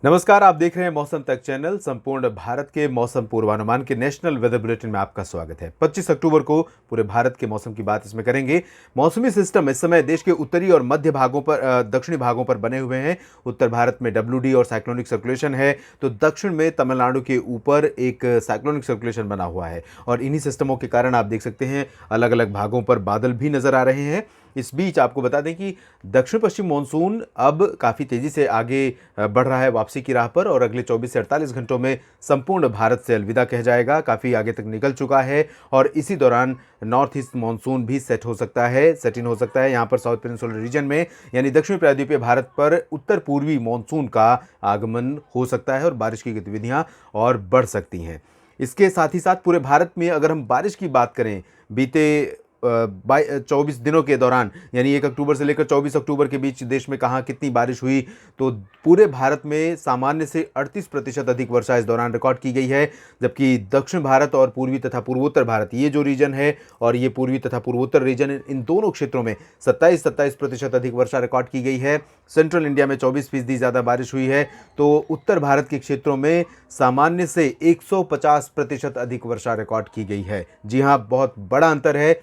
नमस्कार, आप देख रहे हैं मौसम तक चैनल। संपूर्ण भारत के मौसम पूर्वानुमान के नेशनल वेदर बुलेटिन में आपका स्वागत है। 25 अक्टूबर को पूरे भारत के मौसम की बात इसमें करेंगे। मौसमी सिस्टम इस समय देश के उत्तरी और मध्य भागों पर दक्षिणी भागों पर बने हुए हैं। उत्तर भारत में WD और साइक्लोनिक सर्कुलेशन है, तो दक्षिण में तमिलनाडु के ऊपर एक साइक्लोनिक सर्कुलेशन बना हुआ है और इन्हीं सिस्टमों के कारण आप देख सकते हैं अलग अलग भागों पर बादल भी नजर आ रहे हैं। इस बीच आपको बता दें कि दक्षिण पश्चिम मानसून अब काफ़ी तेज़ी से आगे बढ़ रहा है वापसी की राह पर और अगले 24 से 48 घंटों में संपूर्ण भारत से अलविदा कह जाएगा। काफ़ी आगे तक निकल चुका है और इसी दौरान नॉर्थ ईस्ट मानसून भी सेट हो सकता है, सेट इन हो सकता है यहाँ पर साउथ पेनिनसुलर रीजन में, यानी दक्षिण प्रायद्वीपीय भारत पर उत्तर पूर्वी मानसून का आगमन हो सकता है और बारिश की गतिविधियाँ और बढ़ सकती हैं। इसके साथ ही साथ पूरे भारत में अगर हम बारिश की बात करें बीते 24 दिनों के दौरान, यानी 1 अक्टूबर से लेकर 24 अक्टूबर के बीच देश में कहाँ कितनी बारिश हुई, तो पूरे भारत में सामान्य से 38% अधिक वर्षा इस दौरान रिकॉर्ड की गई है। जबकि दक्षिण भारत और पूर्वी तथा पूर्वोत्तर भारत, ये जो रीजन है और ये पूर्वी तथा पूर्वोत्तर रीजन, इन दोनों क्षेत्रों में 27% अधिक वर्षा रिकॉर्ड की गई है। सेंट्रल इंडिया में 24% ज़्यादा बारिश हुई है, तो उत्तर भारत के क्षेत्रों में सामान्य से 150% अधिक वर्षा रिकॉर्ड की गई है। जी हाँ, बहुत बड़ा अंतर है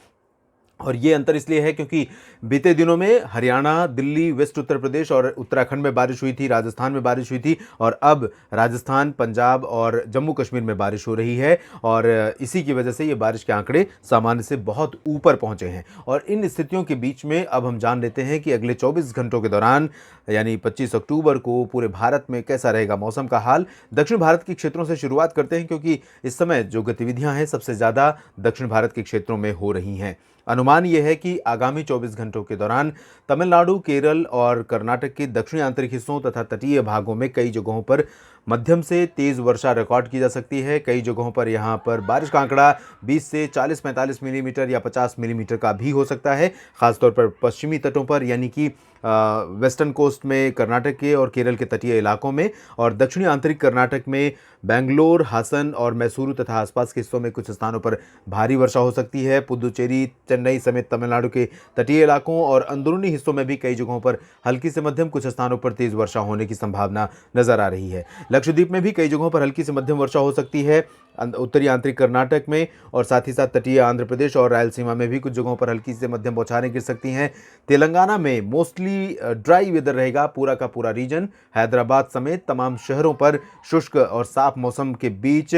और ये अंतर इसलिए है क्योंकि बीते दिनों में हरियाणा, दिल्ली, वेस्ट उत्तर प्रदेश और उत्तराखंड में बारिश हुई थी, राजस्थान में बारिश हुई थी और अब राजस्थान, पंजाब और जम्मू कश्मीर में बारिश हो रही है और इसी की वजह से ये बारिश के आंकड़े सामान्य से बहुत ऊपर पहुंचे हैं। और इन स्थितियों के बीच में अब हम जान लेते हैं कि अगले 24 घंटों के दौरान यानी 25 अक्टूबर को पूरे भारत में कैसा रहेगा मौसम का हाल। दक्षिण भारत के क्षेत्रों से शुरुआत करते हैं क्योंकि इस समय जो गतिविधियां हैं सबसे ज़्यादा दक्षिण भारत के क्षेत्रों में हो रही हैं। अनुमान यह है कि आगामी 24 घंटों के दौरान तमिलनाडु, केरल और कर्नाटक के दक्षिणी आंतरिक हिस्सों तथा तटीय भागों में कई जगहों पर मध्यम से तेज़ वर्षा रिकॉर्ड की जा सकती है। कई जगहों पर यहाँ पर बारिश का आंकड़ा 20 से 40-45 मिलीमीटर या 50 मिलीमीटर का भी हो सकता है, खासतौर पर पश्चिमी तटों पर, यानी कि वेस्टर्न कोस्ट में कर्नाटक के और केरल के तटीय इलाकों में, और दक्षिणी आंतरिक कर्नाटक में बेंगलोर, हासन और मैसूरू तथा आसपास के हिस्सों में कुछ स्थानों पर भारी वर्षा हो सकती है। पुदुचेरी, चेन्नई समेत तमिलनाडु के तटीय इलाकों और अंदरूनी हिस्सों में भी कई जगहों पर हल्की से मध्यम, कुछ स्थानों पर तेज वर्षा होने की संभावना नजर आ रही है। लक्षद्वीप में भी कई जगहों पर हल्की से मध्यम वर्षा हो सकती है, उत्तरी आंतरिक कर्नाटक में और साथ ही साथ तटीय आंध्र प्रदेश और रायलसीमा में भी कुछ जगहों पर हल्की से मध्यम बौछारें गिर सकती हैं। तेलंगाना में मोस्टली ड्राई वेदर रहेगा, पूरा का पूरा रीजन, हैदराबाद समेत तमाम शहरों पर शुष्क और साफ मौसम के बीच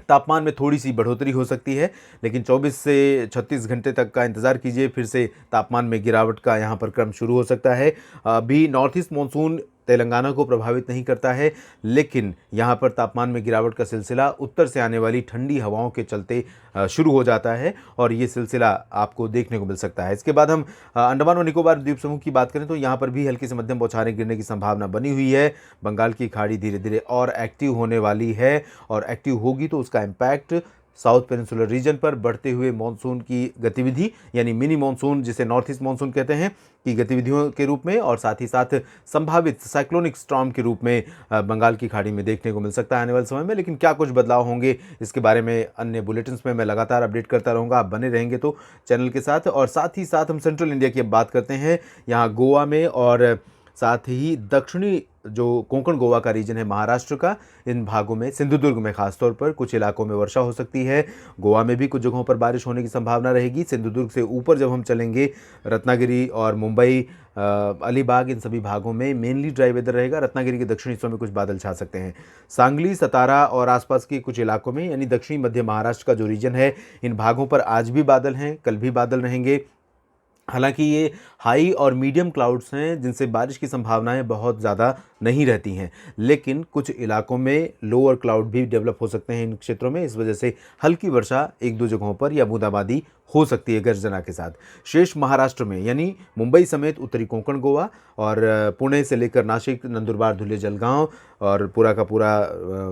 तापमान में थोड़ी सी बढ़ोतरी हो सकती है, लेकिन 24 से 36 घंटे तक का इंतज़ार कीजिए, फिर से तापमान में गिरावट का यहाँ पर क्रम शुरू हो सकता है। अभी नॉर्थ ईस्ट मानसून तेलंगाना को प्रभावित नहीं करता है, लेकिन यहाँ पर तापमान में गिरावट का सिलसिला उत्तर से आने वाली ठंडी हवाओं के चलते शुरू हो जाता है और ये सिलसिला आपको देखने को मिल सकता है। इसके बाद हम अंडमान और निकोबार द्वीप समूह की बात करें तो यहाँ पर भी हल्की से मध्यम बौछारें गिरने की संभावना बनी हुई है। बंगाल की खाड़ी धीरे धीरे और एक्टिव होने वाली है और एक्टिव होगी तो उसका इम्पैक्ट साउथ पेनिनसुलर रीजन पर बढ़ते हुए मानसून की गतिविधि, यानी मिनी मानसून जिसे नॉर्थ ईस्ट मानसून कहते हैं, की गतिविधियों के रूप में और साथ ही साथ संभावित साइक्लोनिक स्टॉर्म के रूप में बंगाल की खाड़ी में देखने को मिल सकता है आने वाले समय में। लेकिन क्या कुछ बदलाव होंगे इसके बारे में अन्य बुलेटिन्स में मैं लगातार अपडेट करता रहूँगा, आप बने रहेंगे तो चैनल के साथ। और साथ ही साथ हम सेंट्रल इंडिया की बात करते हैं, यहाँ गोवा में और साथ ही दक्षिणी जो कोंकण गोवा का रीजन है महाराष्ट्र का, इन भागों में, सिंधुदुर्ग में खासतौर पर कुछ इलाकों में वर्षा हो सकती है। गोवा में भी कुछ जगहों पर बारिश होने की संभावना रहेगी। सिंधुदुर्ग से ऊपर जब हम चलेंगे, रत्नागिरी और मुंबई, अलीबाग, इन सभी भागों में मेनली ड्राई वेदर रहेगा। रत्नागिरी के दक्षिणी हिस्सों में कुछ बादल छा सकते हैं। सांगली, सतारा और आसपास के कुछ इलाकों में, यानी दक्षिणी मध्य महाराष्ट्र का जो रीजन है, इन भागों पर आज भी बादल हैं, कल भी बादल रहेंगे। हालांकि ये हाई और मीडियम क्लाउड्स हैं जिनसे बारिश की संभावनाएं बहुत ज़्यादा नहीं रहती हैं, लेकिन कुछ इलाकों में लोअर क्लाउड भी डेवलप हो सकते हैं इन क्षेत्रों में। इस वजह से हल्की वर्षा एक दो जगहों पर या बूंदाबांदी हो सकती है गर्जना के साथ। शेष महाराष्ट्र में, यानी मुंबई समेत उत्तरी कोंकण गोवा और पुणे से लेकर नासिक, नंदुरबार, धुले, जलगांव और पूरा का पूरा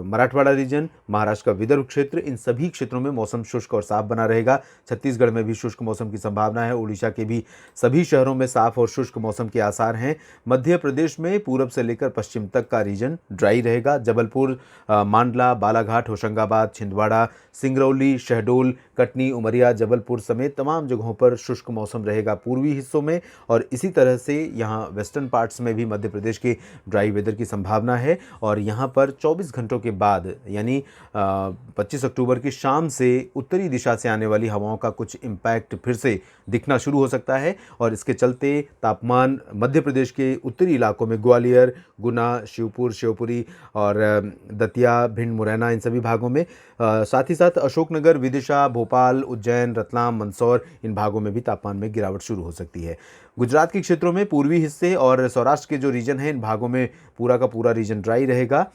मराठवाड़ा रीजन, महाराष्ट्र का विदर्भ क्षेत्र, इन सभी क्षेत्रों में मौसम शुष्क और साफ बना रहेगा। छत्तीसगढ़ में भी शुष्क मौसम की संभावना है। उड़ीसा के भी सभी शहरों में साफ और शुष्क मौसम के आसार हैं। मध्य प्रदेश में पूरब से लेकर पश्चिम तक का रीजन ड्राई रहेगा। जबलपुर, मांडला, बालाघाट, होशंगाबाद, छिंदवाड़ा, सिंगरौली, शहडोल, कटनी, उमरिया, जबलपुर समेत तमाम जगहों पर शुष्क मौसम रहेगा पूर्वी हिस्सों में। और इसी तरह से यहाँ वेस्टर्न पार्ट्स में भी मध्य प्रदेश के ड्राई वेदर की संभावना है। और यहाँ पर 24 घंटों के बाद यानी 25 अक्टूबर की शाम से उत्तरी दिशा से आने वाली हवाओं का कुछ इम्पैक्ट फिर से दिखना शुरू हो सकता है। और इसके चलते तापमान मध्य प्रदेश के उत्तरी इलाकों में ग्वालियर, गुना, शिवपुर, शिवपुरी और दतिया, भिंड, मुरैना इन सभी भागों में, साथ ही साथ अशोकनगर, विदिशा, भोपाल, उज्जैन, रतलाम, मंदसौर इन भागों में भी तापमान में गिरावट शुरू हो सकती है। गुजरात के क्षेत्रों में पूर्वी हिस्से और सौराष्ट्र के जो रीजन हैं इन भागों में पूरा का पूरा रीजन ड्राई रहेगा।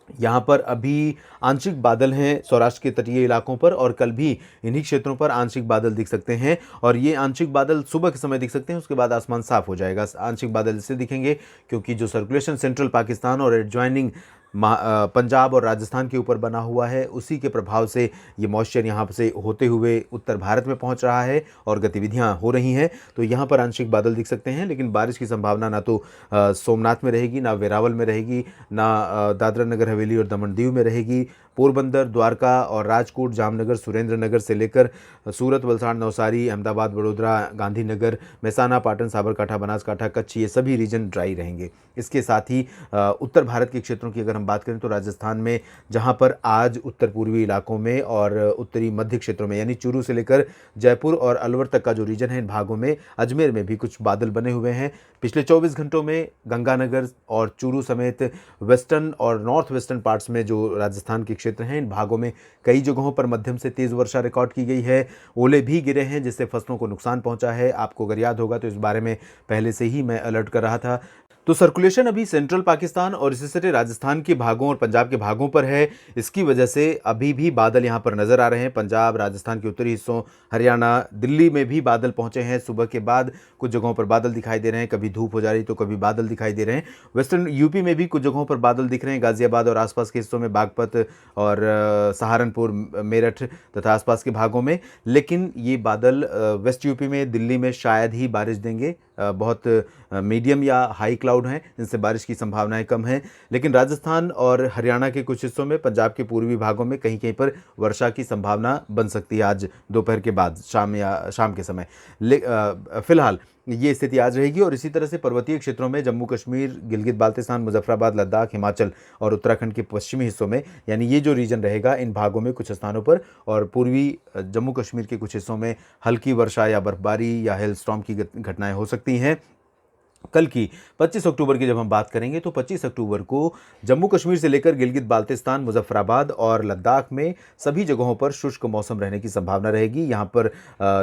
यहाँ पर अभी आंशिक बादल हैं सौराष्ट्र के तटीय इलाकों पर, और कल भी इन्हीं क्षेत्रों पर आंशिक बादल दिख सकते हैं। और ये आंशिक बादल सुबह के समय दिख सकते हैं, उसके बाद आसमान साफ हो जाएगा। आंशिक बादल इससे दिखेंगे क्योंकि जो सर्कुलेशन सेंट्रल पाकिस्तान और एडजॉइनिंग पंजाब और राजस्थान के ऊपर बना हुआ है, उसी के प्रभाव से ये मॉइस्चर यहाँ से होते हुए उत्तर भारत में पहुँच रहा है और गतिविधियाँ हो रही हैं। तो यहाँ पर आंशिक बादल दिख सकते हैं, लेकिन बारिश की संभावना ना तो सोमनाथ में रहेगी, ना वेरावल में रहेगी, ना दादरा नगर हवेली और दमन दीव में रहेगी। पोरबंदर, द्वारका और राजकोट, जामनगर, सुरेंद्रनगर से लेकर सूरत, वलसाड़, नवसारी, अहमदाबाद, वडोदरा, गांधीनगर, मेहसाना, पाटन, साबरकांठा, बनासकांठा, कच्छ, ये सभी रीजन ड्राई रहेंगे। इसके साथ ही उत्तर भारत के क्षेत्रों की अगर हम बात करें तो राजस्थान में, जहां पर आज उत्तर पूर्वी इलाकों में और उत्तरी मध्य क्षेत्रों में यानी चूरू से लेकर जयपुर और अलवर तक का जो रीजन है, इन भागों में अजमेर में भी कुछ बादल बने हुए हैं। पिछले 24 घंटों में गंगानगर और चूरू समेत वेस्टर्न और नॉर्थ वेस्टर्न पार्ट्स में जो राजस्थान के क्षेत्र हैं, इन भागों में कई जगहों पर मध्यम से तेज़ वर्षा रिकॉर्ड की गई है। ओले भी गिरे हैं जिससे फसलों को नुकसान पहुंचा है। आपको अगर याद होगा तो इस बारे में पहले से ही मैं अलर्ट कर रहा था। तो सर्कुलेशन अभी सेंट्रल पाकिस्तान और इससे सटे राजस्थान के भागों और पंजाब के भागों पर है। इसकी वजह से अभी भी बादल यहाँ पर नज़र आ रहे हैं। पंजाब, राजस्थान के उत्तरी हिस्सों, हरियाणा, दिल्ली में भी बादल पहुँचे हैं। सुबह के बाद कुछ जगहों पर बादल दिखाई दे रहे हैं, कभी धूप हो जा रही तो कभी बादल दिखाई दे रहे हैं। वेस्टर्न यूपी में भी कुछ जगहों पर बादल दिख रहे हैं, गाजियाबाद और आसपास के हिस्सों में, बागपत और सहारनपुर, मेरठ तथा आसपास के भागों में। लेकिन ये बादल वेस्ट यूपी में, दिल्ली में शायद ही बारिश देंगे। बहुत मीडियम या हाई क्लाउड हैं, जिनसे बारिश की संभावनाएं कम हैं। लेकिन राजस्थान और हरियाणा के कुछ हिस्सों में, पंजाब के पूर्वी भागों में कहीं कहीं पर वर्षा की संभावना बन सकती है आज दोपहर के बाद, शाम या शाम के समय। फिलहाल ये स्थिति आज रहेगी। और इसी तरह से पर्वतीय क्षेत्रों में, जम्मू कश्मीर, गिलगित बाल्तिस्तान, मुजफ्फराबाद, लद्दाख, हिमाचल और उत्तराखंड के पश्चिमी हिस्सों में, यानी ये जो रीजन रहेगा, इन भागों में कुछ स्थानों पर और पूर्वी जम्मू कश्मीर के कुछ हिस्सों में हल्की वर्षा या बर्फबारी या हेल स्टॉर्म की घटनाएं हो सकती हैं। कल की 25 अक्टूबर की जब हम बात करेंगे तो 25 अक्टूबर को जम्मू कश्मीर से लेकर गिलगित बाल्तिस्तान, मुजफ्फराबाद और लद्दाख में सभी जगहों पर शुष्क मौसम रहने की संभावना रहेगी। यहाँ पर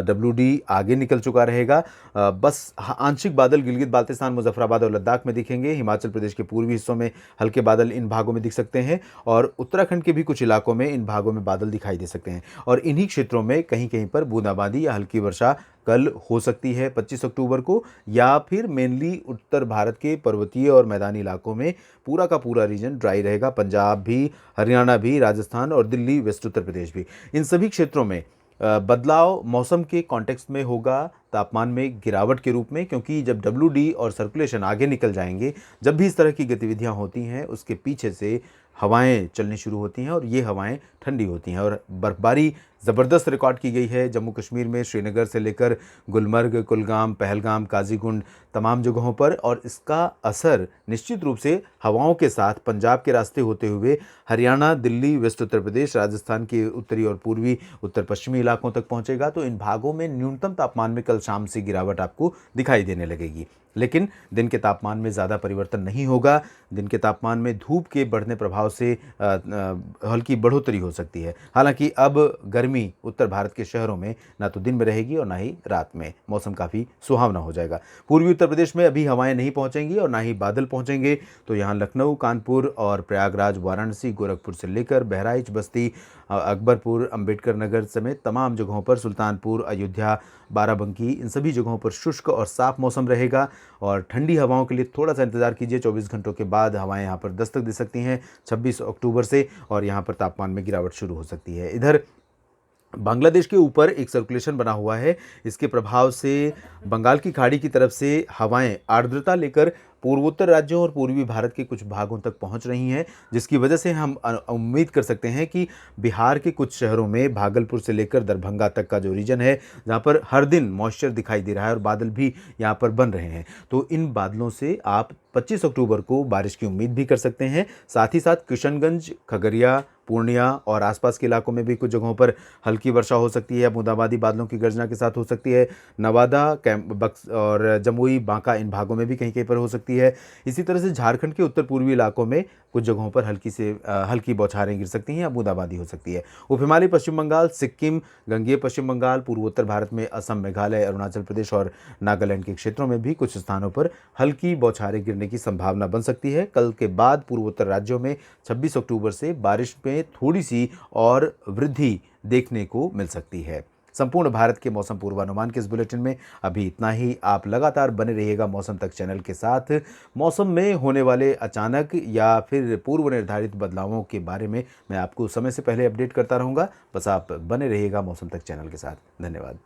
WD आगे निकल चुका रहेगा। बस आंशिक बादल गिलगित बाल्तिस्तान, मुजफ्फराबाद और लद्दाख में दिखेंगे। हिमाचल प्रदेश के पूर्वी हिस्सों में हल्के बादल इन भागों में दिख सकते हैं और उत्तराखंड के भी कुछ इलाकों में इन भागों में बादल दिखाई दे सकते हैं। और इन्हीं क्षेत्रों में कहीं कहीं पर बूंदाबांदी या हल्की वर्षा कल हो सकती है 25 अक्टूबर को। या फिर मेनली उत्तर भारत के पर्वतीय और मैदानी इलाकों में पूरा का पूरा रीजन ड्राई रहेगा। पंजाब भी, हरियाणा भी, राजस्थान और दिल्ली, वेस्ट उत्तर प्रदेश भी, इन सभी क्षेत्रों में बदलाव मौसम के कॉन्टेक्स्ट में होगा, तापमान में गिरावट के रूप में। क्योंकि जब WD और सर्कुलेशन आगे निकल जाएंगे, जब भी इस तरह की गतिविधियां होती हैं, उसके पीछे से हवाएं चलनी शुरू होती हैं और ये हवाएं ठंडी होती हैं। और बर्फबारी ज़बरदस्त रिकॉर्ड की गई है जम्मू कश्मीर में, श्रीनगर से लेकर गुलमर्ग, कुलगाम, पहलगाम, काजीगुंड तमाम जगहों पर। और इसका असर निश्चित रूप से हवाओं के साथ पंजाब के रास्ते होते हुए हरियाणा, दिल्ली, वेस्ट उत्तर प्रदेश, राजस्थान के उत्तरी और पूर्वी उत्तर पश्चिमी इलाकों तक पहुंचेगा। तो इन भागों में न्यूनतम तापमान में कल शाम से गिरावट आपको दिखाई देने लगेगी। लेकिन दिन के तापमान में ज़्यादा परिवर्तन नहीं होगा। दिन के तापमान में धूप के बढ़ने प्रभाव से हल्की बढ़ोतरी हो सकती है। हालांकि अब गर्मी उत्तर भारत के शहरों में ना तो दिन में रहेगी और ना ही रात में। मौसम काफ़ी सुहावना हो जाएगा। पूर्वी उत्तर प्रदेश में अभी हवाएं नहीं पहुंचेंगी और ना ही बादल पहुंचेंगे। तो यहाँ लखनऊ, कानपुर और प्रयागराज, वाराणसी, गोरखपुर से लेकर बहराइच, बस्ती, अकबरपुर, अंबेडकर नगर समेत तमाम जगहों पर, सुल्तानपुर, अयोध्या, बाराबंकी, इन सभी जगहों पर शुष्क और साफ मौसम रहेगा। और ठंडी हवाओं के लिए थोड़ा सा इंतजार कीजिए। 24 घंटों के बाद हवाएं यहाँ पर दस्तक दे सकती हैं 26 अक्टूबर से, और यहाँ पर तापमान में गिरावट शुरू हो सकती है। इधर बांग्लादेश के ऊपर एक सर्कुलेशन बना हुआ है। इसके प्रभाव से बंगाल की खाड़ी की तरफ से हवाएं आर्द्रता लेकर पूर्वोत्तर राज्यों और पूर्वी भारत के कुछ भागों तक पहुंच रही हैं, जिसकी वजह से हम उम्मीद कर सकते हैं कि बिहार के कुछ शहरों में भागलपुर से लेकर दरभंगा तक का जो रीजन है, जहां पर हर दिन मॉइस्चर दिखाई दे रहा है और बादल भी यहां पर बन रहे हैं, तो इन बादलों से आप 25 अक्टूबर को बारिश की उम्मीद भी कर सकते हैं। साथ ही साथ किशनगंज, खगड़िया, पूर्णिया और आसपास के इलाकों में भी कुछ जगहों पर हल्की वर्षा हो सकती है, बूंदाबांदी बादलों की गर्जना के साथ हो सकती है। नवादा, बक्स और जमुई, बांका इन भागों में भी कहीं कहीं पर हो सकती है। इसी तरह से झारखंड के उत्तर पूर्वी इलाकों में कुछ जगहों पर हल्की बौछारें गिर सकती हैं या बूंदाबांदी हो सकती है। उप हिमालयी पश्चिम बंगाल, सिक्किम, गंगेय पश्चिम बंगाल, पूर्वोत्तर भारत में असम, मेघालय, अरुणाचल प्रदेश और नागालैंड के क्षेत्रों में भी कुछ स्थानों पर हल्की बौछारें गिरने की संभावना बन सकती है। कल के बाद पूर्वोत्तर राज्यों में 26 अक्टूबर से बारिश में थोड़ी सी और वृद्धि देखने को मिल सकती है। संपूर्ण भारत के मौसम पूर्वानुमान के इस बुलेटिन में अभी इतना ही। आप लगातार बने रहिएगा मौसम तक चैनल के साथ। मौसम में होने वाले अचानक या फिर पूर्व निर्धारित बदलावों के बारे में मैं आपको समय से पहले अपडेट करता रहूंगा। बस आप बने रहिएगा मौसम तक चैनल के साथ। धन्यवाद।